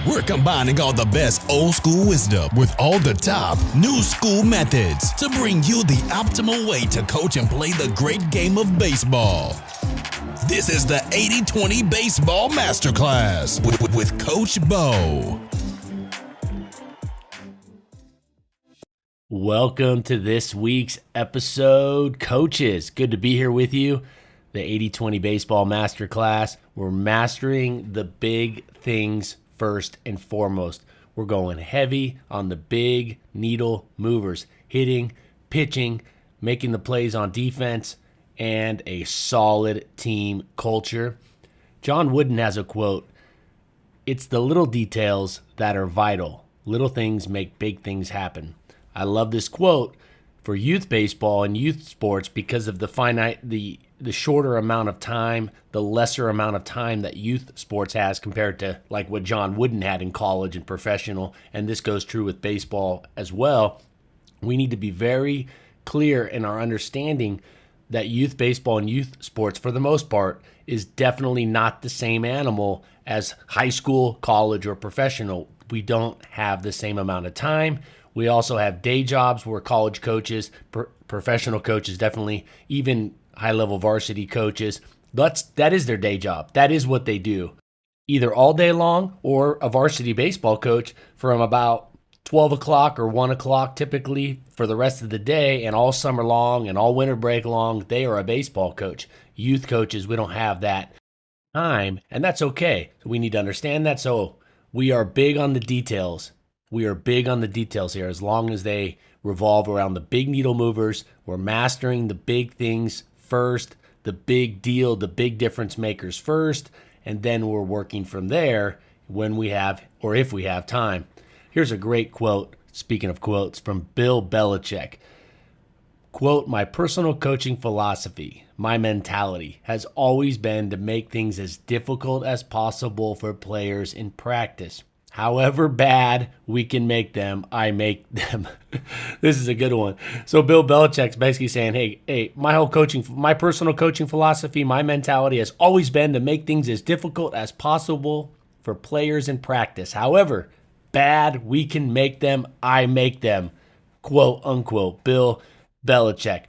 We're combining all the best old school wisdom with all the top new school methods to bring you the optimal way to coach and play the great game of baseball. This is the 80-20 Baseball Masterclass with Coach Bo. Welcome to this week's episode, coaches. Good to be here with you. The 80-20 Baseball Masterclass. We're mastering the big things first and foremost. We're going heavy on the big needle movers, hitting, pitching, making the plays on defense, and a solid team culture. John Wooden has a quote, "It's the little details that are vital. Little things make big things happen." I love this quote for youth baseball and youth sports because of the shorter amount of time, the lesser amount of time that youth sports has compared to like what John Wooden had in college and professional, and this goes true with baseball as well. We need to be very clear in our understanding that youth baseball and youth sports, for the most part, is definitely not the same animal as high school, college, or professional. We don't have the same amount of time. We also have day jobs where college coaches, professional coaches, definitely even high-level varsity coaches, that is their day job. That is what they do, either all day long or a varsity baseball coach from about 12 o'clock or 1 o'clock typically for the rest of the day, and all summer long and all winter break long, they are a baseball coach. Youth coaches, we don't have that time, and that's okay. So we need to understand that. So we are big on the details. We are big on the details here. As long as they revolve around the big needle movers, we're mastering the big things first, the big deal, the big difference makers first, and then we're working from there when we have, or if we have time. Here's a great quote, speaking of quotes, from Bill Belichick. Quote, "My personal coaching philosophy, my mentality, has always been to make things as difficult as possible for players in practice. However bad we can make them, I make them." This is a good one. So Bill Belichick's basically saying, hey, my personal coaching philosophy, my mentality has always been to make things as difficult as possible for players in practice. However bad we can make them, I make them. Quote unquote, Bill Belichick.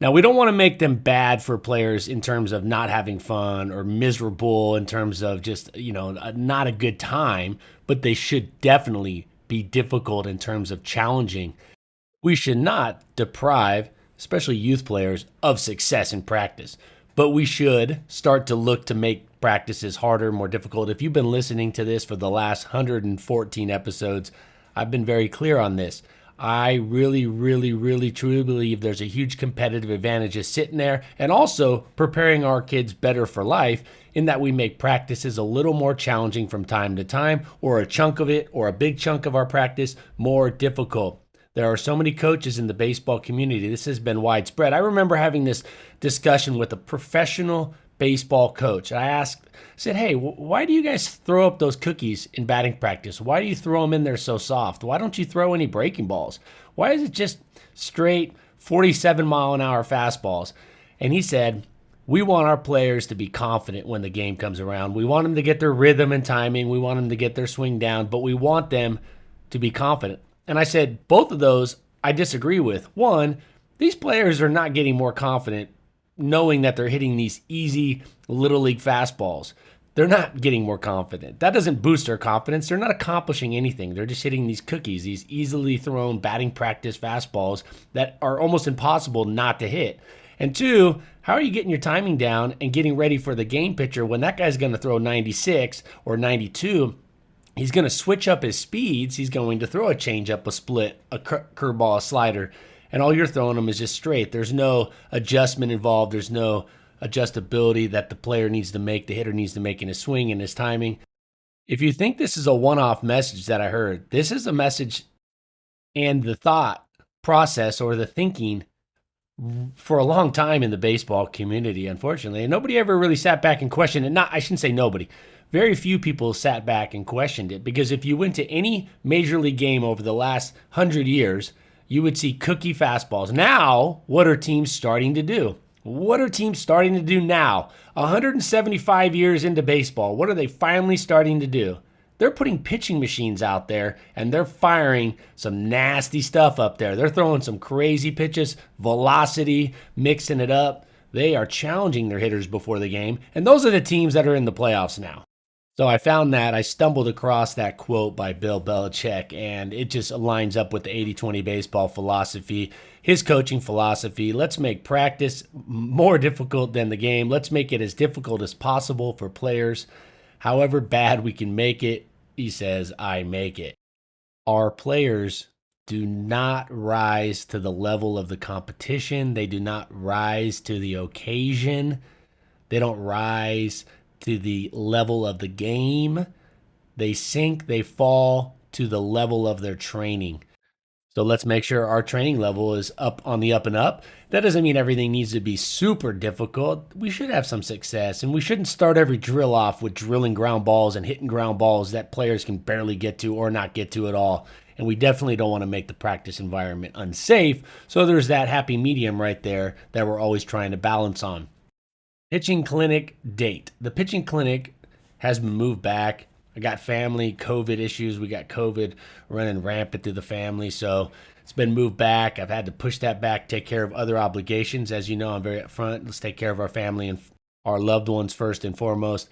Now, we don't want to make them bad for players in terms of not having fun or miserable in terms of just, not a good time, but they should definitely be difficult in terms of challenging. We should not deprive, especially youth players, of success in practice, but we should start to look to make practices harder, more difficult. If you've been listening to this for the last 114 episodes, I've been very clear on this. I really, really, really, truly believe there's a huge competitive advantage just sitting there and also preparing our kids better for life in that we make practices a little more challenging from time to time, or a chunk of it or a big chunk of our practice more difficult. There are so many coaches in the baseball community. This has been widespread. I remember having this discussion with a professional baseball coach. I said, hey, why do you guys throw up those cookies in batting practice? Why do you throw them in there so soft? Why don't you throw any breaking balls? Why is it just straight 47-mile-an-hour fastballs? And he said, we want our players to be confident when the game comes around. We want them to get their rhythm and timing. We want them to get their swing down, but we want them to be confident. And I said, both of those I disagree with. One, these players are not getting more confident knowing that they're hitting these easy little league fastballs. They're not getting more confident. That doesn't boost their confidence. They're not accomplishing anything. They're just hitting these cookies, these easily thrown batting practice fastballs that are almost impossible not to hit. And two, how are you getting your timing down and getting ready for the game pitcher when that guy's going to throw 96 or 92? He's going to switch up his speeds. He's going to throw a changeup, a split, a curveball, a slider, and all you're throwing them is just straight. There's no adjustment involved. There's no adjustability that the player needs to make, the hitter needs to make in his swing and his timing. If you think this is a one-off message that I heard, this is a message and the thought process or the thinking for a long time in the baseball community, unfortunately. And nobody ever really sat back and questioned it. I shouldn't say nobody. Very few people sat back and questioned it, because if you went to any major league game over the last 100 years, you would see cookie fastballs. Now, what are teams starting to do? What are teams starting to do now? 175 years into baseball, what are they finally starting to do? They're putting pitching machines out there and they're firing some nasty stuff up there. They're throwing some crazy pitches, velocity, mixing it up. They are challenging their hitters before the game, and those are the teams that are in the playoffs now. So I found that, I stumbled across that quote by Bill Belichick, and it just aligns up with the 80-20 baseball philosophy, his coaching philosophy. Let's make practice more difficult than the game. Let's make it as difficult as possible for players. However bad we can make it, he says, I make it. Our players do not rise to the level of the competition. They do not rise to the occasion. They don't rise to the level of the game. They sink, they fall to the level of their training. So let's make sure our training level is up on the up and up. That doesn't mean everything needs to be super difficult. We should have some success, and we shouldn't start every drill off with drilling ground balls and hitting ground balls that players can barely get to or not get to at all. And we definitely don't want to make the practice environment unsafe. So there's that happy medium right there that we're always trying to balance on. Pitching clinic date. The pitching clinic has been moved back. I got family COVID issues. We got COVID running rampant through the family. So it's been moved back. I've had to push that back, take care of other obligations. As you know, I'm very upfront. Let's take care of our family and our loved ones first and foremost.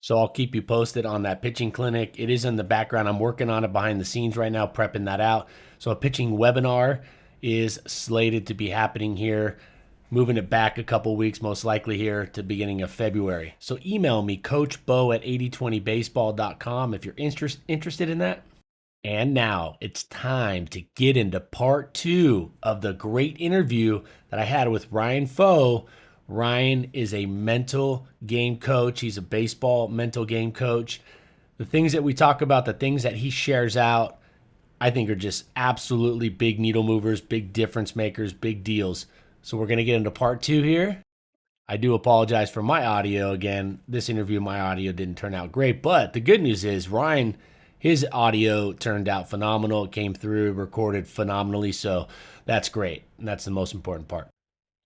So I'll keep you posted on that pitching clinic. It is in the background. I'm working on it behind the scenes right now, prepping that out. So a pitching webinar is slated to be happening here, moving it back a couple weeks, most likely here to beginning of February. So email me, coachbo@8020baseball.com if you're interested in that. And now it's time to get into part 2 of the great interview that I had with Ryan Pho. Ryan is a mental game coach. He's a baseball mental game coach. The things that we talk about, the things that he shares out, I think are just absolutely big needle movers, big difference makers, big deals. So we're going to get into part 2 here. I do apologize for my audio again. This interview, my audio didn't turn out great, but the good news is Ryan, his audio turned out phenomenal. It came through, recorded phenomenally, so that's great. And that's the most important part.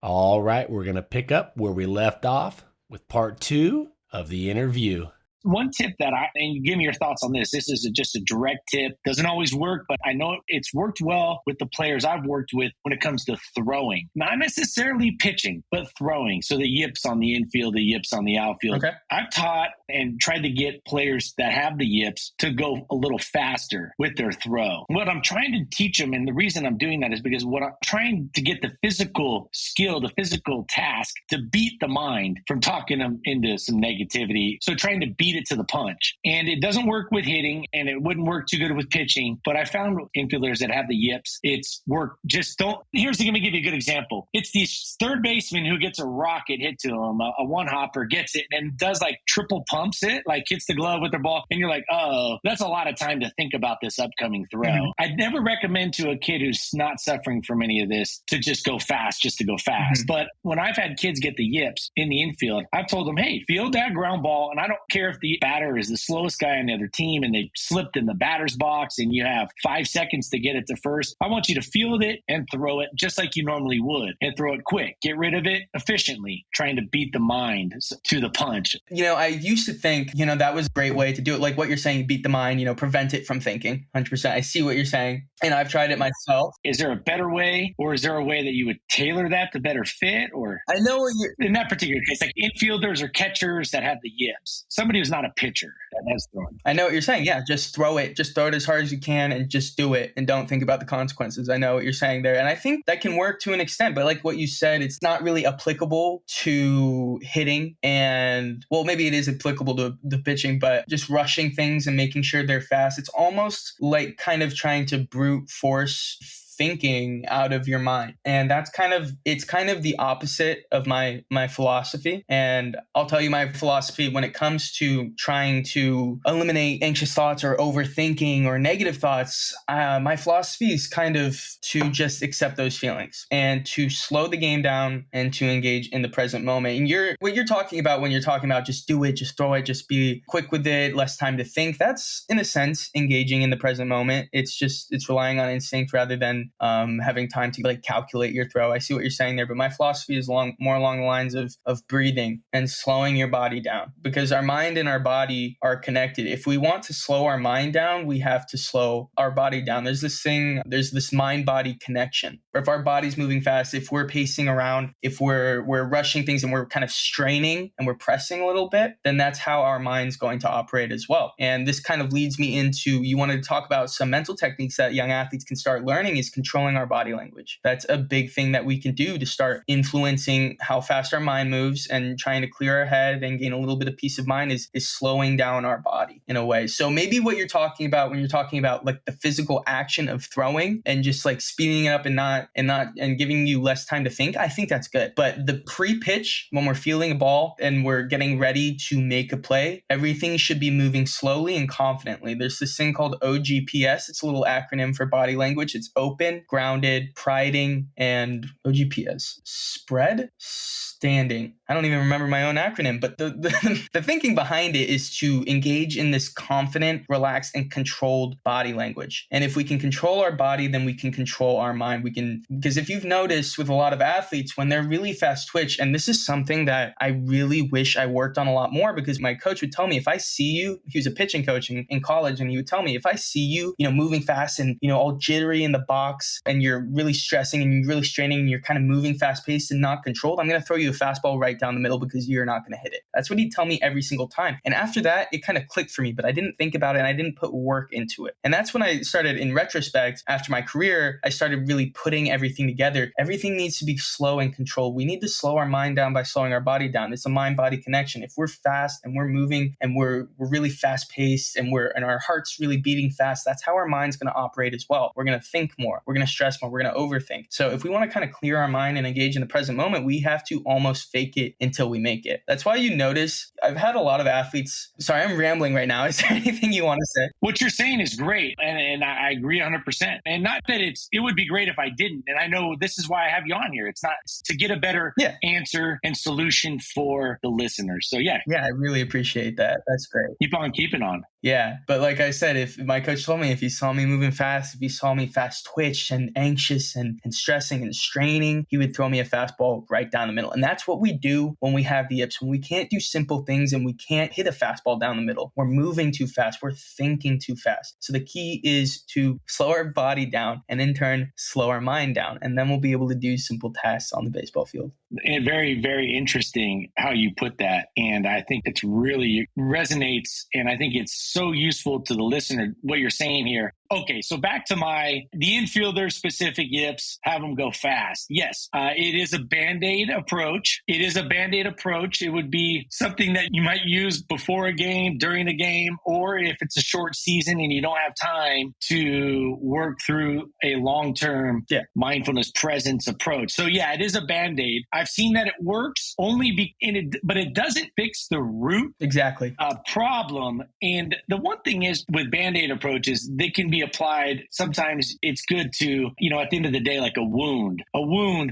All right, we're going to pick up where we left off with part 2 of the interview. One tip and give me your thoughts on this. This is just a direct tip. Doesn't always work, but I know it's worked well with the players I've worked with when it comes to throwing. Not necessarily pitching, but throwing. So the yips on the infield, the yips on the outfield. Okay. I've taught and tried to get players that have the yips to go a little faster with their throw. What I'm trying to teach them, and the reason I'm doing that is because what I'm trying to get the physical skill, the physical task to beat the mind from talking them into some negativity. So trying to beat it to the punch. And it doesn't work with hitting, and it wouldn't work too good with pitching. But I found infielders that have the yips, it's work. Just don't. Let me give you a good example. It's the third baseman who gets a rocket hit to him, a one hopper, gets it and does like triple pumps it, like hits the glove with their ball. And you're like, oh, that's a lot of time to think about this upcoming throw. Mm-hmm. I'd never recommend to a kid who's not suffering from any of this to just go fast, just to go fast. Mm-hmm. But when I've had kids get the yips in the infield, I've told them, hey, field that ground ball. And I don't care if the batter is the slowest guy on the other team and they slipped in the batter's box and you have 5 seconds to get it to first. I want you to field it and throw it just like you normally would, and throw it quick. Get rid of it efficiently, trying to beat the mind to the punch. I used to think, that was a great way to do it. Like what you're saying, beat the mind, prevent it from thinking. 100%. I see what you're saying. And I've tried it myself. Is there a better way, or is there a way that you would tailor that to better fit? Or I know what you're in that particular case, like infielders or catchers that have the yips. Somebody who's not a pitcher that has thrown. I know what you're saying. Yeah, just throw it. Just throw it as hard as you can and just do it and don't think about the consequences. I know what you're saying there. And I think that can work to an extent. But like what you said, it's not really applicable to hitting. And well, maybe it is applicable to the pitching, but just rushing things and making sure they're fast. It's almost like kind of trying to brute force thinking out of your mind. And it's kind of the opposite of my philosophy. And I'll tell you my philosophy when it comes to trying to eliminate anxious thoughts or overthinking or negative thoughts. My philosophy is kind of to just accept those feelings and to slow the game down and to engage in the present moment. And what you're talking about when you're talking about just do it, just throw it, just be quick with it, less time to think. That's in a sense engaging in the present moment. It's relying on instinct rather than than having time to like calculate your throw. I see what you're saying there, but my philosophy is more along the lines of breathing and slowing your body down, because our mind and our body are connected. If we want to slow our mind down, we have to slow our body down. There's this mind-body connection. Or if our body's moving fast, if we're pacing around, if we're rushing things and we're kind of straining and we're pressing a little bit, then that's how our mind's going to operate as well. And this kind of leads me into, you wanted to talk about some mental techniques that young athletes can start learning, is controlling our body language. That's a big thing that we can do to start influencing how fast our mind moves, and trying to clear our head and gain a little bit of peace of mind is slowing down our body in a way. So maybe what you're talking about when you're talking about like the physical action of throwing and just like speeding it up and giving you less time to think, I think that's good. But the pre-pitch, when we're feeling a ball and we're getting ready to make a play, everything should be moving slowly and confidently. There's this thing called OGPS. It's a little acronym for body language. It's open, grounded, priding, and OGPS. Spread, standing. I don't even remember my own acronym, but the thinking behind it is to engage in this confident, relaxed, and controlled body language. And if we can control our body, then we can control our mind. Because if you've noticed with a lot of athletes, when they're really fast twitch, and this is something that I really wish I worked on a lot more, because my coach would tell me, if I see you, he was a pitching coach in college, and he would tell me, if I see you, moving fast and, all jittery in the box, and you're really stressing and you're really straining and you're kind of moving fast paced and not controlled, I'm going to throw you a fastball right down the middle because you're not going to hit it. That's what he'd tell me every single time. And after that, it kind of clicked for me, but I didn't think about it and I didn't put work into it. And that's when I started, in retrospect, after my career, I started really putting everything together. Everything needs to be slow and controlled. We need to slow our mind down by slowing our body down. It's a mind-body connection. If we're fast and we're moving and we're really fast paced and our heart's really beating fast, that's how our mind's going to operate as well. We're going to think more. We're going to stress more. We're going to overthink. So if we want to kind of clear our mind and engage in the present moment, we have to almost fake it until we make it. That's why you notice I've had a lot of athletes. Sorry, I'm rambling right now. Is there anything you want to say? What you're saying is great. And I agree 100%. And not that it would be great if I didn't. And I know this is why I have you on here. It's to get a better answer and solution for the listeners. So yeah. Yeah, I really appreciate that. That's great. Keep on keeping on. Yeah. But like I said, if my coach told me, if he saw me moving fast, if he saw me fast twitch and anxious and stressing and straining, he would throw me a fastball right down the middle. And that's what we do when we have the yips. When we can't do simple things and we can't hit a fastball down the middle, we're moving too fast. We're thinking too fast. So the key is to slow our body down and in turn, slow our mind down. And then we'll be able to do simple tasks on the baseball field. And very, very interesting how you put that. And I think it's really resonates. And I think it's so useful to the listener, what you're saying here. Okay, so back to the infielder specific yips, have them go fast. Yes, it is a Band-Aid approach. It would be something that you might use before a game, during a game, or if it's a short season and you don't have time to work through a long-term mindfulness presence approach. So yeah, it is a Band-Aid. I've seen that it works but it doesn't fix the root problem. And the one thing is with Band-Aid approaches, they can be applied. Sometimes it's good to, at the end of the day, like a wound,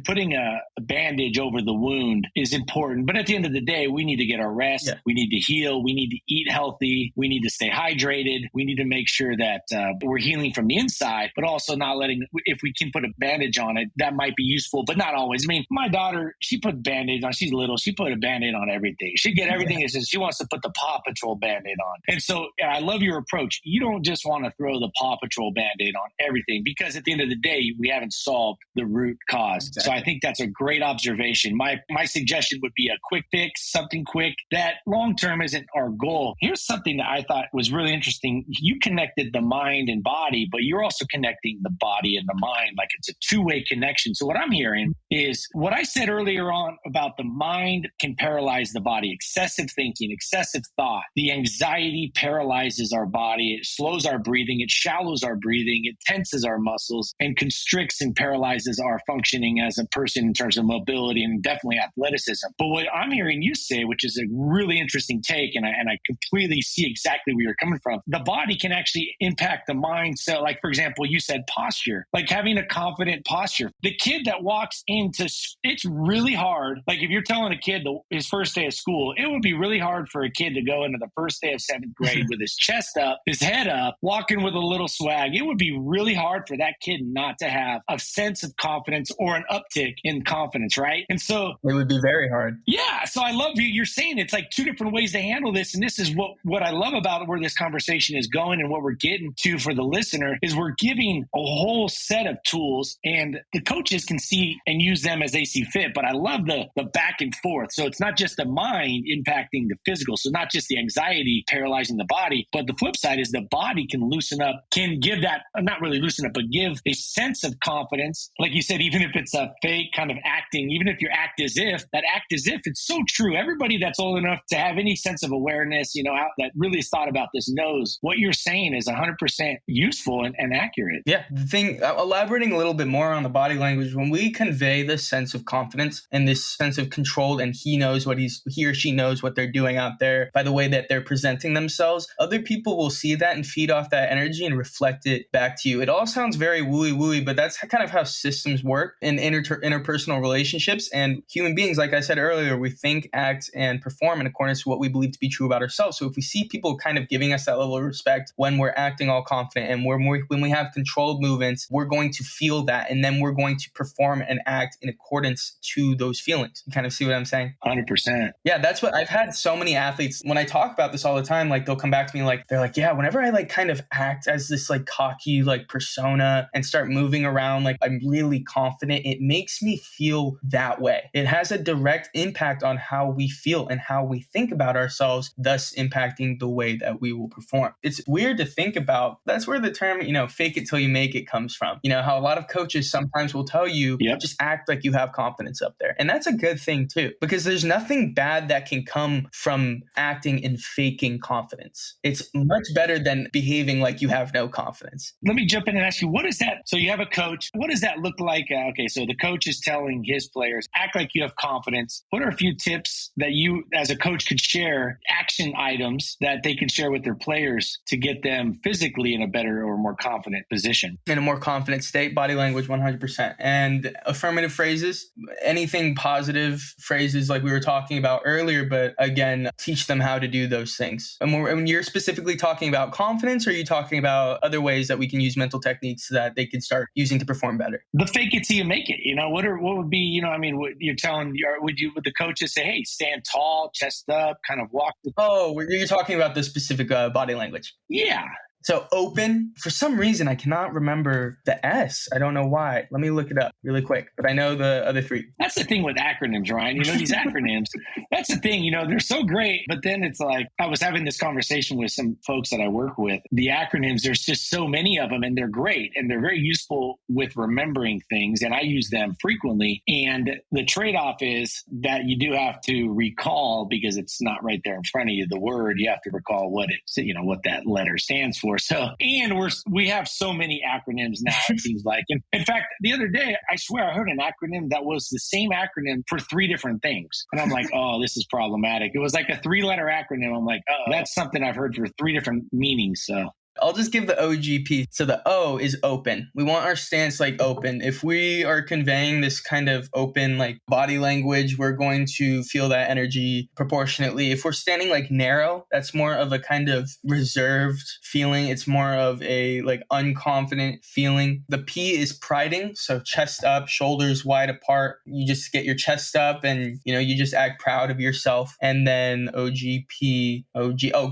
putting a bandage over the wound is important. But at the end of the day, we need to get our rest. Yeah. We need to heal. We need to eat healthy. We need to stay hydrated. We need to make sure that we're healing from the inside, but also not if we can put a bandage on it, that might be useful, but not always. I mean, my daughter, she put Band-Aids on. She's little. She put a Band-Aid on everything. She get everything. It says she wants to put the Paw Patrol Band-Aid on. And so I love your approach. You don't just want to throw the Paw Patrol Band-Aid on everything, because at the end of the day, we haven't solved the root cause. Exactly. So I think that's a great observation. My suggestion would be a quick fix, something quick that long-term isn't our goal. Here's something that I thought was really interesting. You connected the mind and body, but you're also connecting the body and the mind. Like it's a two-way connection. So what I'm hearing is what I said earlier on about the mind can paralyze the body. Excessive thinking, excessive thought. The anxiety paralyzes our body. It slows our breathing. It shallows our breathing. It tenses our muscles and constricts and paralyzes our functioning as a person in terms of mobility and definitely athleticism. But what I'm hearing you say, which is a really interesting take, and I completely see exactly where you're coming from, the body can actually impact the mind. So like, for example, you said posture, like having a confident posture. The kid that walks into, it's really hard. Like if you're telling a kid his first day of school, it would be really hard for a kid to go into the first day of 7th grade with his chest up, his head up, walking with a little swag, it would be really hard for that kid not to have a sense of confidence or an uptick in confidence, right? And so it would be very hard. Yeah. So I love you're saying it's like two different ways to handle this. And this is what I love about where this conversation is going and what we're getting to for the listener is we're giving a whole set of tools and the coaches can see and use them as they see fit. But I love the back and forth. So it's not just the mind impacting the physical. So not just the anxiety paralyzing the body, but the flip side is the body can loosen up, can give that, not really loosen up, but give a sense of confidence. Like you said, even if it's a fake kind of acting, even if you act as if, that act as if, it's so true. Everybody that's old enough to have any sense of awareness, that really has thought about this knows what you're saying is 100% useful and accurate. Yeah. The thing, elaborating a little bit more on the body language, when we convey this sense of confidence and this sense of control, and he or she knows what they're doing out there by the way that they're presenting themselves, other people will see that and feed off that energy and reflect it back to you. It all sounds very wooey, but that's kind of how systems work in interpersonal relationships. And human beings, like I said earlier, we think, act, and perform in accordance to what we believe to be true about ourselves. So if we see people kind of giving us that level of respect when we're acting all confident and when we have controlled movements, we're going to feel that. And then we're going to perform and act in accordance to those feelings. You kind of see what I'm saying? 100%. Yeah, that's what I've had so many athletes, when I talk about this all the time, like they'll come back to me like, they're like, yeah, whenever I like kind of act as this like cocky like persona and start moving around like I'm really confident, it makes me feel that way. It has a direct impact on how we feel and how we think about ourselves, thus impacting the way that we will perform. It's weird to think about. That's where the term, fake it till you make it comes from. How a lot of coaches sometimes will tell you, just act like you have confidence up there. And that's a good thing too, because there's nothing bad that can come from acting and faking confidence. It's much better than behaving like you have no confidence. Let me jump in and ask you, what is that? So you have a coach. What does that look like? Okay, so the coach is telling his players, act like you have confidence. What are a few tips that you as a coach could share, action items that they can share with their players to get them physically in a better or more confident position? In a more confident state, body language 100%. And affirmative phrases, anything positive phrases like we were talking about earlier, but again, teach them how to do those things. And when you're specifically talking about confidence, or are you talking about other ways that we can use mental techniques that they can start using to perform better? The fake it till you make it. What would be, what you're telling, would the coaches say, hey, stand tall, chest up, kind of walk? You're talking about the specific body language. Yeah. So open, for some reason, I cannot remember the S. I don't know why. Let me look it up really quick, but I know the other three. That's the thing with acronyms, Ryan. These acronyms, that's the thing, they're so great, but then it's like, I was having this conversation with some folks that I work with. The acronyms, there's just so many of them and they're great and they're very useful with remembering things. And I use them frequently. And the trade-off is that you do have to recall, because it's not right there in front of you, the word, you have to recall what what that letter stands for. So, and we have so many acronyms now, it seems like. And in fact, the other day, I swear I heard an acronym that was the same acronym for 3 different things. And I'm like, oh, this is problematic. It was like a 3-letter acronym. I'm like, oh, that's something I've heard for 3 different meanings. So I'll just give the OGP. So the O is open. We want our stance like open. If we are conveying this kind of open like body language, we're going to feel that energy proportionately. If we're standing like narrow, that's more of a kind of reserved feeling. It's more of a like unconfident feeling. The P is priding. So chest up, shoulders wide apart. You just get your chest up and you just act proud of yourself. And then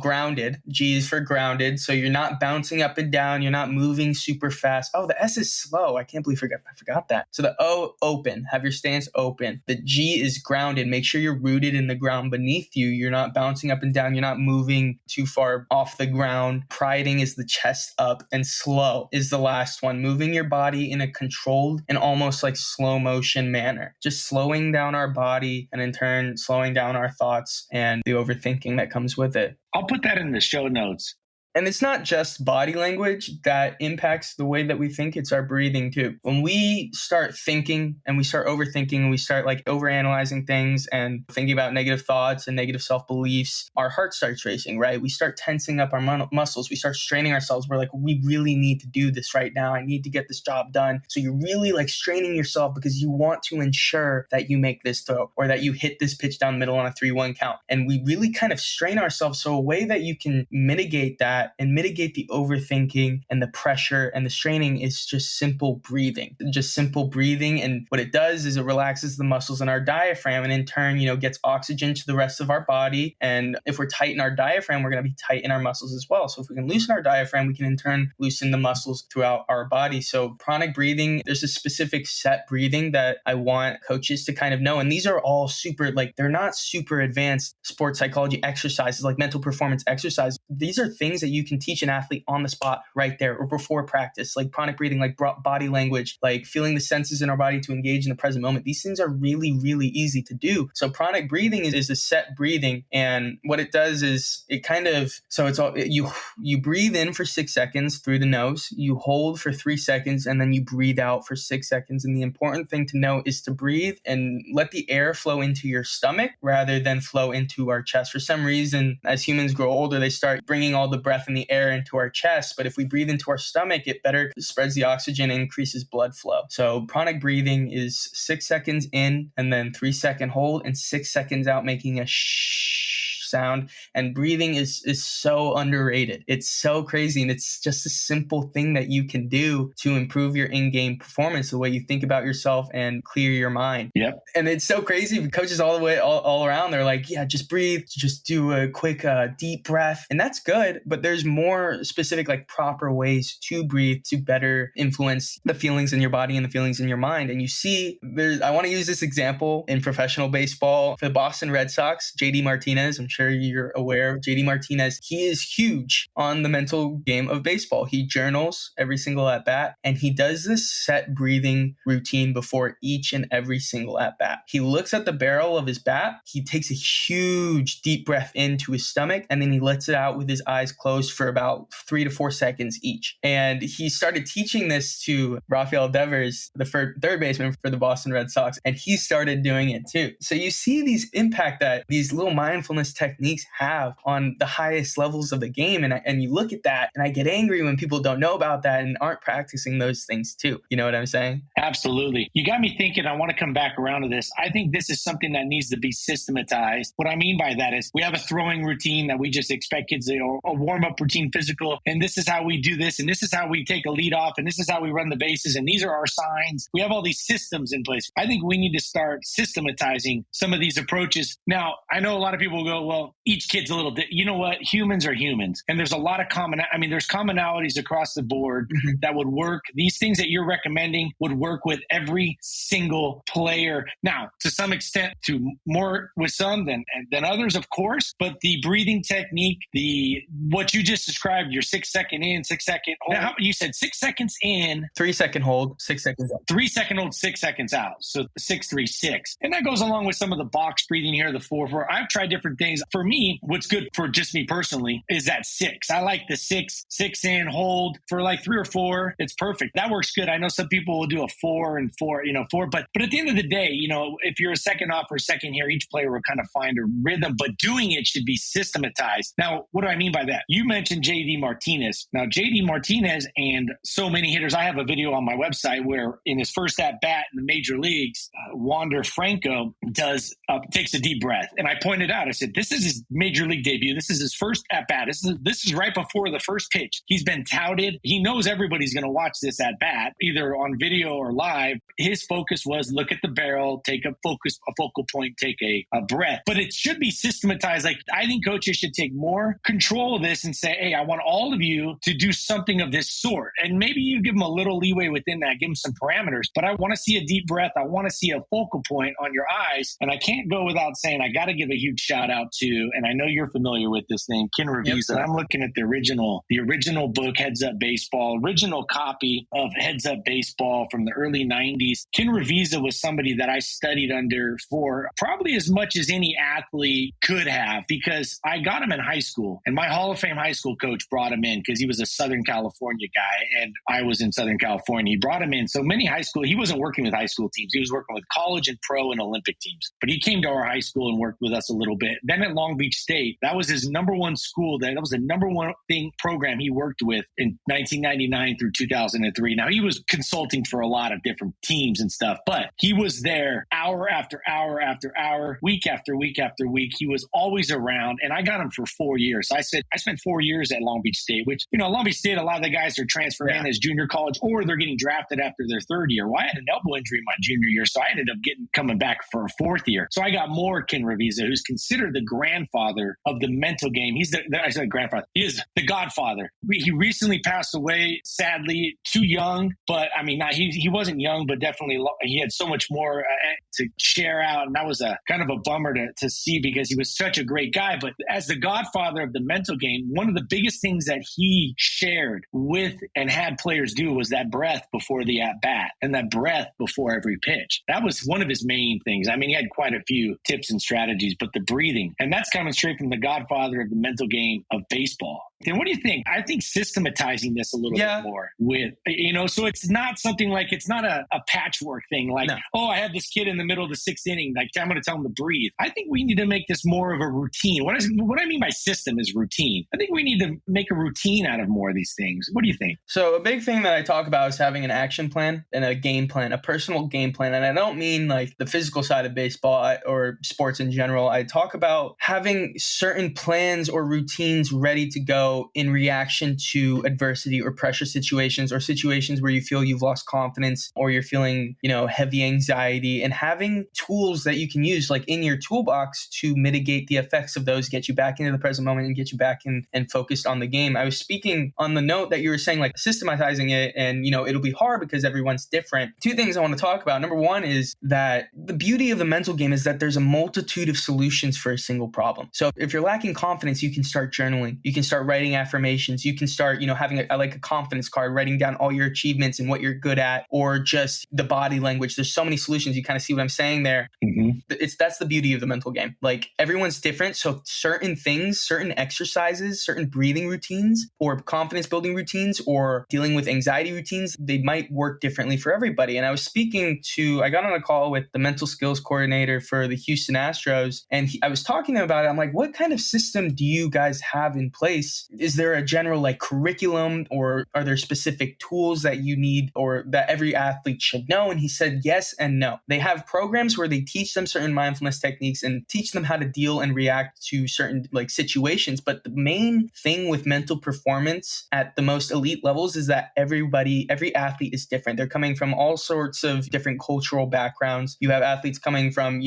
grounded. G is for grounded. So you're not bouncing up and down. You're not moving super fast. Oh, the S is slow. I can't believe I forgot that. So the O, open. Have your stance open. The G is grounded. Make sure you're rooted in the ground beneath you. You're not bouncing up and down. You're not moving too far off the ground. Priding is the chest up. And slow is the last one. Moving your body in a controlled and almost like slow motion manner. Just slowing down our body and in turn slowing down our thoughts and the overthinking that comes with it. I'll put that in the show notes. And it's not just body language that impacts the way that we think, it's our breathing too. When we start thinking and we start overthinking and we start like overanalyzing things and thinking about negative thoughts and negative self-beliefs, our heart starts racing, right? We start tensing up our muscles. We start straining ourselves. We're like, we really need to do this right now. I need to get this job done. So you're really like straining yourself because you want to ensure that you make this throw or that you hit this pitch down the middle on a 3-1 count. And we really kind of strain ourselves. So a way that you can mitigate that that and mitigate the overthinking and the pressure and the straining is just simple breathing. Just simple breathing. And what it does is it relaxes the muscles in our diaphragm and in turn, gets oxygen to the rest of our body. And if we're tight in our diaphragm, we're going to be tight in our muscles as well. So if we can loosen our diaphragm, we can in turn loosen the muscles throughout our body. So pranic breathing, there's a specific set breathing that I want coaches to kind of know. And these are all super, they're not super advanced sports psychology exercises, like mental performance exercises. These are things that you can teach an athlete on the spot right there or before practice, like pranic breathing, like body language, like feeling the senses in our body to engage in the present moment. These things are really, really easy to do. So pranic breathing is a set breathing. And what it does is it kind of, so it's all, you breathe in for 6 seconds through the nose, you hold for 3 seconds, and then you breathe out for 6 seconds. And the important thing to know is to breathe and let the air flow into your stomach rather than flow into our chest. For some reason, as humans grow older, they start bringing all the breath and the air into our chest. But if we breathe into our stomach, it better spreads the oxygen and increases blood flow. So pranic breathing is 6 seconds in and then 3-second hold and 6 seconds out, making a shh sound. And breathing is so underrated. It's so crazy. And it's just a simple thing that you can do to improve your in-game performance, the way you think about yourself and clear your mind. Yep. And it's so crazy. Coaches all the way, all around, they're like, yeah, just breathe, just do a quick deep breath. And that's good. But there's more specific, proper ways to breathe to better influence the feelings in your body and the feelings in your mind. And you see, I want to use this example in professional baseball for the Boston Red Sox, JD Martinez. I'm sure you're aware of JD Martinez. He is huge on the mental game of baseball. He journals every single at bat, and he does this set breathing routine before each and every single at bat. He looks at the barrel of his bat. He takes a huge deep breath into his stomach, and then he lets it out with his eyes closed for about 3 to 4 seconds each. And he started teaching this to Rafael Devers, the third baseman for the Boston Red Sox, and he started doing it too. So you see these impact that these little mindfulness techniques have on the highest levels of the game. And you look at that, and I get angry when people don't know about that and aren't practicing those things too. You know what I'm saying? Absolutely. You got me thinking. I want to come back around to this. I think this is something that needs to be systematized. What I mean by that is we have a throwing routine that we just expect kids to, or a warm-up routine physical, and this is how we do this, and this is how we take a lead off, and this is how we run the bases, and these are our signs. We have all these systems in place. I think we need to start systematizing some of these approaches. Now, I know a lot of people will go, well, each kid's a little you know what? Humans are humans. And there's a lot of there's commonalities across the board that would work. These things that you're recommending would work with every single player. Now, to some extent, to more with some than others, of course, but the breathing technique, what you just described, your 6 second in, 6 second hold. Now, you said 6 seconds in, 3-second hold, 6 seconds out. 3-second hold, 6 seconds out. So 6-3-6. And that goes along with some of the box breathing here, the 4-4. I've tried different things. For me, what's good for just me personally is that 6. I like the 6 in, hold for 3 or 4. It's perfect. That works good. I know some people will do a 4 and 4, 4, but at the end of the day, if you're a second off or second here, each player will kind of find a rhythm, but doing it should be systematized. Now, what do I mean by that? You mentioned JD Martinez. Now, JD Martinez and so many hitters, I have a video on my website where in his first at bat in the major leagues, Wander Franco takes a deep breath. And I pointed out, I said, this is his major league debut. This is his first at bat. This is right before the first pitch. He's been touted. He knows everybody's going to watch this at bat, either on video or live. His focus was look at the barrel, take a focal point, take a breath. But it should be systematized. I think coaches should take more control of this and say, hey, I want all of you to do something of this sort. And maybe you give them a little leeway within that, give them some parameters. But I want to see a deep breath. I want to see a focal point on your eyes. And I can't go without saying I got to give a huge shout out to, and I know you're familiar with this name, Ken Revisa. Yep. I'm looking at the original book, Heads Up Baseball, original copy of Heads Up Baseball from the early 90s. Ken Revisa was somebody that I studied under for probably as much as any athlete could have, because I got him in high school, and my Hall of Fame high school coach brought him in because he was a Southern California guy, and I was in Southern California. He brought him in. So many he wasn't working with high school teams. He was working with college and pro and Olympic teams. But he came to our high school and worked with us a little bit. Then at at Long Beach State. That was his number one school. That was the number one program he worked with in 1999 through 2003. Now, he was consulting for a lot of different teams and stuff, but he was there hour after hour after hour, week after week after week. He was always around, and I got him for 4 years. I said, I spent 4 years at Long Beach State, which, Long Beach State, a lot of the guys are transferring in as junior college, or they're getting drafted after their third year. Well, I had an elbow injury my junior year, so I ended up coming back for a fourth year. So I got more Ken Ravizza, who's considered the grandfather of the mental game. I said grandfather. He is the godfather. He recently passed away, sadly, too young, but he wasn't young, but definitely he had so much more to share out. And that was a kind of a bummer to see, because he was such a great guy. But as the godfather of the mental game, one of the biggest things that he shared with and had players do was that breath before the at bat and that breath before every pitch. That was one of his main things. He had quite a few tips and strategies, but the breathing, and that's coming straight from the godfather of the mental game of baseball. And what do you think? I think systematizing this a little bit more with, so it's not something like, it's not a patchwork thing like, I have this kid in the middle of the sixth inning, like I'm going to tell him to breathe. I think we need to make this more of a routine. What I mean by system is routine. I think we need to make a routine out of more of these things. What do you think? So a big thing that I talk about is having an action plan and a game plan, a personal game plan. And I don't mean like the physical side of baseball or sports in general. I talk about having certain plans or routines ready to go in reaction to adversity or pressure situations, or situations where you feel you've lost confidence or you're feeling, heavy anxiety, and having tools that you can use like in your toolbox to mitigate the effects of those, get you back into the present moment and get you back in and focused on the game. I was speaking on the note that you were saying, like systematizing it, and, it'll be hard because everyone's different. Two things I want to talk about. Number one is that the beauty of the mental game is that there's a multitude of solutions for a single problem. So if you're lacking confidence, you can start journaling. You can start writing affirmations. You can start, having a confidence card, writing down all your achievements and what you're good at, or just the body language. There's so many solutions. You kind of see what I'm saying there. Mm-hmm. That's the beauty of the mental game. Like everyone's different. So certain things, certain exercises, certain breathing routines or confidence building routines or dealing with anxiety routines, they might work differently for everybody. And I got on a call with the mental skills coordinator for the Houston Astros, and I was talking to him about it. I'm like, what kind of system do you guys have in place? Is there a general curriculum, or are there specific tools that you need or that every athlete should know? And he said yes and no. They have programs where they teach them certain mindfulness techniques and teach them how to deal and react to certain situations. But the main thing with mental performance at the most elite levels is that every athlete is different. They're coming from all sorts of different cultural backgrounds. You have athletes coming from,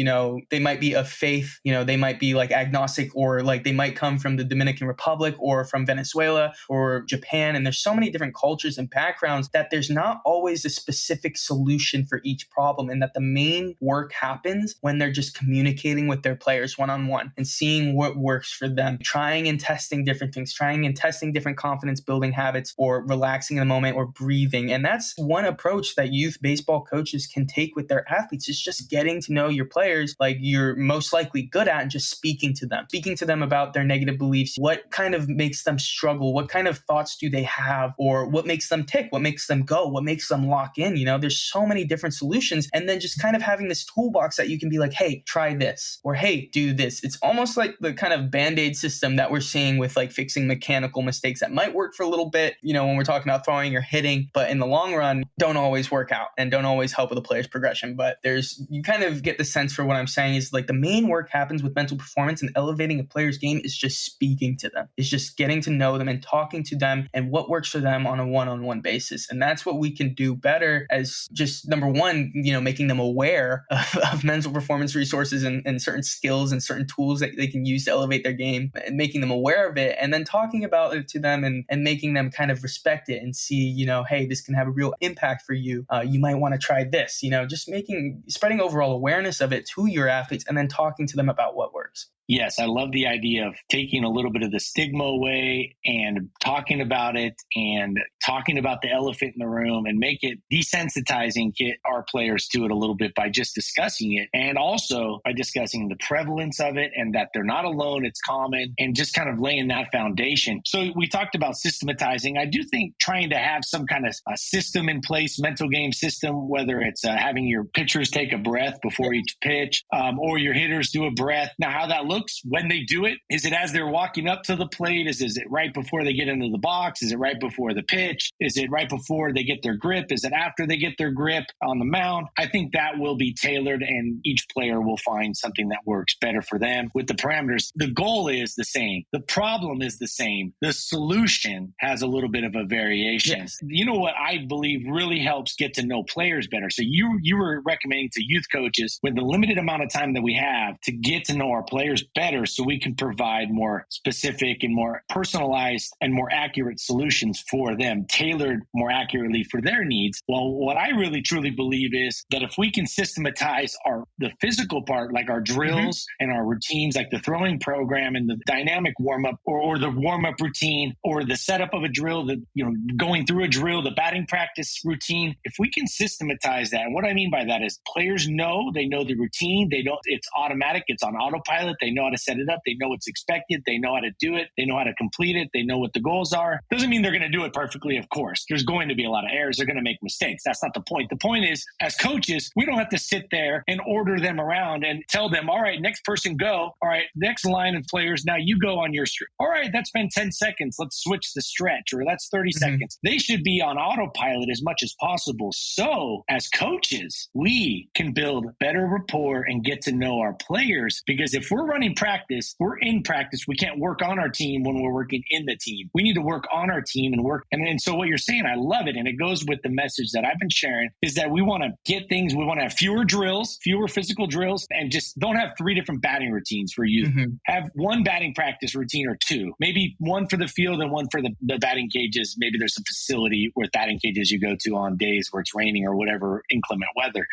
they might be of faith, they might be agnostic, or they might come from the Dominican Republic or from Venezuela or Japan. And there's so many different cultures and backgrounds that there's not always a specific solution for each problem, and that the main work happens when they're just communicating with their players one-on-one and seeing what works for them, trying and testing different things, trying and testing different confidence building habits, or relaxing in the moment, or breathing. And that's one approach that youth baseball coaches can take with their athletes, is just getting to know your players like you're most likely good at, and just speaking to them about their negative beliefs. What kind of makes them struggle? What kind of thoughts do they have? Or what makes them tick? What makes them go? What makes them lock in? There's so many different solutions. And then just kind of having this toolbox that you can be like, hey, try this, or hey, do this. It's almost like the kind of Band-Aid system that we're seeing with fixing mechanical mistakes that might work for a little bit, when we're talking about throwing or hitting, but in the long run, don't always work out and don't always help with a player's progression. But you kind of get the sense for what I'm saying is the main work happens with mental performance, and elevating a player's game is just speaking to them. It's just getting to know them and talking to them and what works for them on a one-on-one basis. And that's what we can do better, as just number one, making them aware of mental performance resources and certain skills and certain tools that they can use to elevate their game, and making them aware of it, and then talking about it to them and making them kind of respect it and see, hey, this can have a real impact for you. You might want to try this, just spreading overall awareness of it to your athletes, and then talking to them about what works. Yes, I love the idea of taking a little bit of the stigma away and talking about it and talking about the elephant in the room, and make it desensitizing, get our players to it a little bit by just discussing it, and also by discussing the prevalence of it and that they're not alone, it's common, and just kind of laying that foundation. So we talked about systematizing. I do think trying to have some kind of a system in place, mental game system, whether it's having your pitchers take a breath before each pitch, or your hitters do a breath. Now, how that looks looks when they do it. Is it as they're walking up to the plate? Is it right before they get into the box? Is it right before the pitch? Is it right before they get their grip? Is it after they get their grip on the mound? I think that will be tailored, and each player will find something that works better for them with the parameters. The goal is the same. The problem is the same. The solution has a little bit of a variation. Yes. You know what I believe really helps get to know players better? So you were recommending to youth coaches with the limited amount of time that we have to get to know our players better so we can provide more specific and more personalized and more accurate solutions for them, tailored more accurately for their needs. Well, what I really truly believe is that if we can systematize the physical part, like our drills and our routines, like the throwing program and the dynamic warm-up or the warm-up routine or the setup of a drill, going through a drill, the batting practice routine, if we can systematize that, and what I mean by that is players they know the routine, they know it's automatic, it's on autopilot, they know how to set it up, they know what's expected, they know how to do it, they know how to complete it, they know what the goals are. Doesn't mean they're going to do it perfectly, of course. There's going to be a lot of errors. They're going to make mistakes. That's not the point. The point is, as coaches, we don't have to sit there and order them around and tell them, all right, next person go. All right, next line of players, now you go on your stretch. All right, that's been 10 seconds. Let's switch the stretch, or that's 30 seconds. They should be on autopilot as much as possible. So as coaches, we can build better rapport and get to know our players, because if we're running practice, we're in practice. We can't work on our team when we're working in the team. We need to work on our team and work. And so what you're saying, I love it. And it goes with the message that I've been sharing, is that we want to get things, we want to have fewer drills, fewer physical drills, and just don't have 3 different batting routines for you. Have one batting practice routine or 2, maybe one for the field and one for the batting cages. Maybe there's a facility with batting cages you go to on days where it's raining or whatever inclement weather.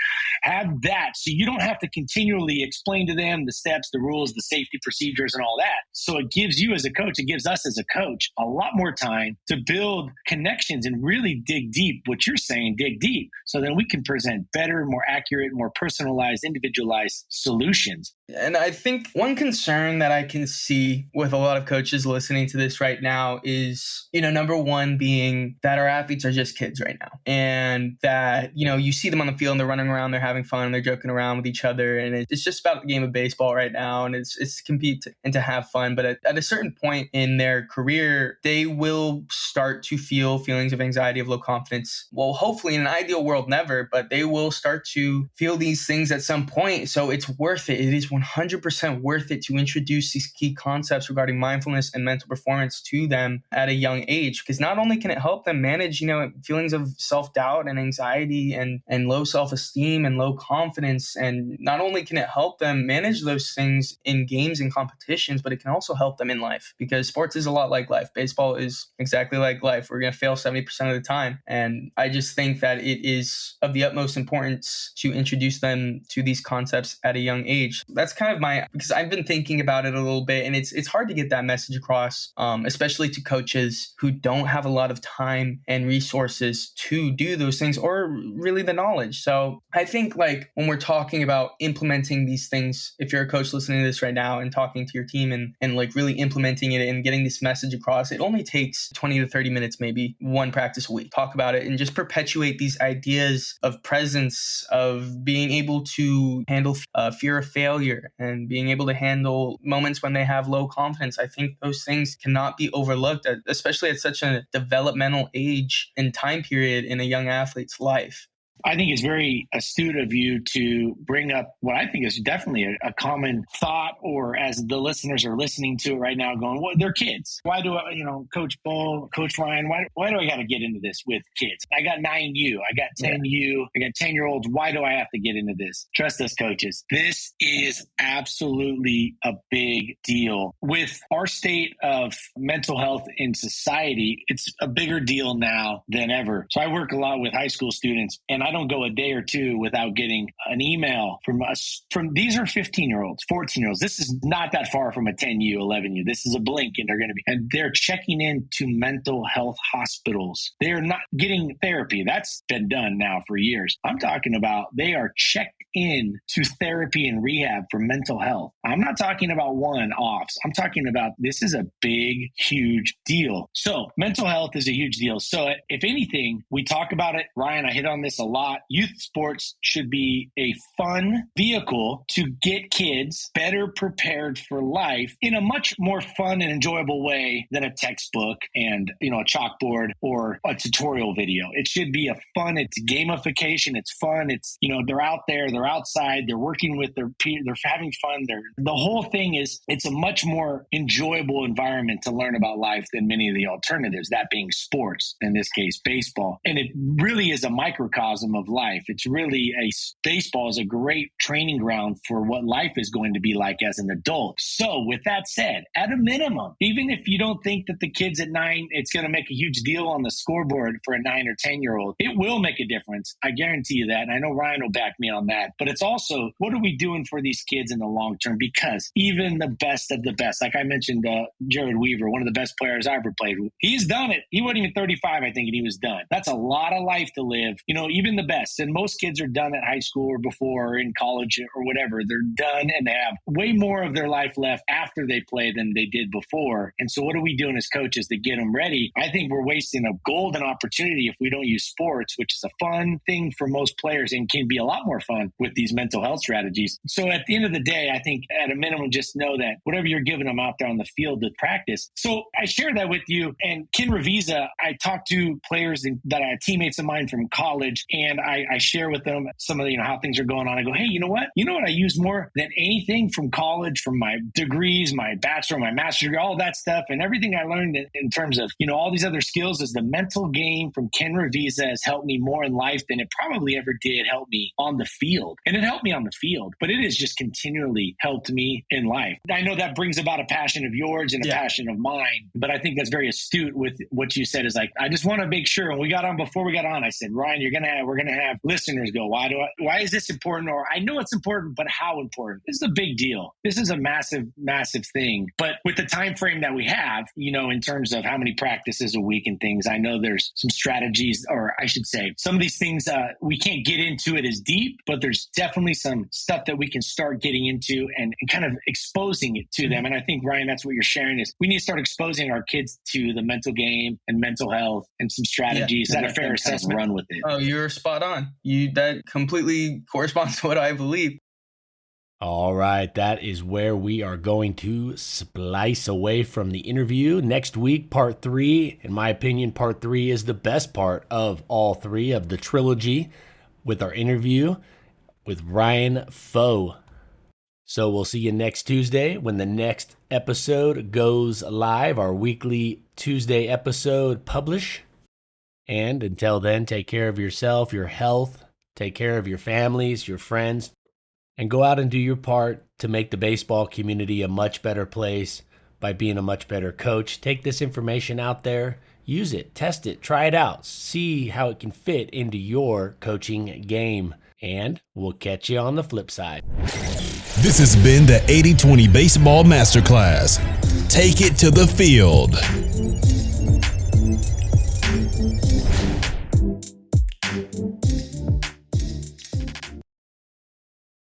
Have that so you don't have to continually explain to them the steps, the rules, the safety procedures, and all that. So it gives you as a coach, it gives us as a coach a lot more time to build connections and really dig deep. What you're saying, dig deep, so then we can present better, more accurate, more personalized, individualized solutions. And I think one concern that I can see with a lot of coaches listening to this right now is, number one being that our athletes are just kids right now. And that, you see them on the field and they're running around, they're having fun, and they're joking around with each other. And it's just about the game of baseball right now. And it's to compete and to have fun. But at a certain point in their career, they will start to feel feelings of anxiety, of low confidence. Well, hopefully in an ideal world, never, but they will start to feel these things at some point. So it's worth it. It is 100% worth it to introduce these key concepts regarding mindfulness and mental performance to them at a young age, because not only can it help them manage, feelings of self-doubt and anxiety and low self-esteem and low confidence, and not only can it help them manage those things in games and competitions, but it can also help them in life, because sports is a lot like life. Baseball is exactly like life. We're going to fail 70% of the time. And I just think that it is of the utmost importance to introduce them to these concepts at a young age. That's kind of because I've been thinking about it a little bit, and it's hard to get that message across, especially to coaches who don't have a lot of time and resources to do those things, or really the knowledge. So I think when we're talking about implementing these things, if you're a coach listening to this right now and talking to your team and really implementing it and getting this message across, it only takes 20 to 30 minutes, maybe one practice a week. Talk about it and just perpetuate these ideas of presence, of being able to handle fear of failure and being able to handle moments when they have low confidence. I think those things cannot be overlooked, especially at such a developmental age and time period in a young athlete's life. I think it's very astute of you to bring up what I think is definitely a common thought, or as the listeners are listening to it right now going, well, they're kids. Why do I, Coach Bo, Coach Ryan, why do I got to get into this with kids? I got 9U, I got 10U, I got 10-year-olds. Why do I have to get into this? Trust us, coaches. This is absolutely a big deal. With our state of mental health in society, it's a bigger deal now than ever. So I work a lot with high school students, and I don't go a day or two without getting an email from us. These are 15-year-olds, 14-year-olds. This is not that far from a 10U, 11U. This is a blink, and they're checking into mental health hospitals. They are not getting therapy. That's been done now for years. I'm talking about they are checked in to therapy and rehab for mental health. I'm not talking about one-offs. I'm talking about this is a big, huge deal. So mental health is a huge deal. So if anything, we talk about it. Ryan, I hit on this a lot lot. Youth sports should be a fun vehicle to get kids better prepared for life in a much more fun and enjoyable way than a textbook and, a chalkboard or a tutorial video. It should be a fun, it's gamification, it's fun, it's, they're out there, they're outside, they're working with their peers, they're having fun. The whole thing is, it's a much more enjoyable environment to learn about life than many of the alternatives, that being sports, in this case, baseball. And it really is a microcosm of life. It's really baseball is a great training ground for what life is going to be like as an adult. So with that said, at a minimum, even if you don't think that the kids at 9, it's going to make a huge deal on the scoreboard for a 9 or 10-year-old, it will make a difference. I guarantee you that. And I know Ryan will back me on that. But it's also, what are we doing for these kids in the long term? Because even the best of the best, like I mentioned, Jared Weaver, one of the best players I ever played with, he's done it. He wasn't even 35, I think, and he was done. That's a lot of life to live. Even the best. And most kids are done at high school or before or in college or whatever. They're done and they have way more of their life left after they play than they did before. And so what are we doing as coaches to get them ready? I think we're wasting a golden opportunity if we don't use sports, which is a fun thing for most players and can be a lot more fun with these mental health strategies. So at the end of the day, I think at a minimum, just know that whatever you're giving them out there on the field to practice. So I share that with you. And Ken Revisa, I talk to players that are teammates of mine from college, and I share with them some of how things are going on. I go, hey, you know what I use more than anything from college, from my degrees, my bachelor, my master's degree, all that stuff, and everything I learned in terms of all these other skills, is the mental game from Ken Revisa has helped me more in life than it probably ever did help me on the field. And it helped me on the field, but it has just continually helped me in life. I know that brings about a passion of yours and a passion of mine, but I think that's very astute with what you said. Is like, I just want to make sure. When we got on, before we got on, I said, Ryan, we're gonna have listeners go, why is this important? Or I know it's important, but how important? This is a big deal. This is a massive, massive thing. But with the time frame that we have, in terms of how many practices a week and things, I know there's some strategies, or I should say, some of these things we can't get into it as deep, but there's definitely some stuff that we can start getting into and kind of exposing it to them. And I think, Ryan, that's what you're sharing, is we need to start exposing our kids to the mental game and mental health and some strategies. Is that a fair assessment? Run with it. Oh, you're spot on. That completely corresponds to what I believe. All right, that is where we are going to splice away from the interview. Next week, part 3. In my opinion, part 3 is the best part of all 3 of the trilogy, with our interview with Ryan Pho. So we'll see you next Tuesday when the next episode goes live, our weekly Tuesday episode publish. And until then, take care of yourself, your health, take care of your families, your friends, and go out and do your part to make the baseball community a much better place by being a much better coach. Take this information out there, use it, test it, try it out, see how it can fit into your coaching game. And we'll catch you on the flip side. This has been the 80-20 Baseball Masterclass. Take it to the field.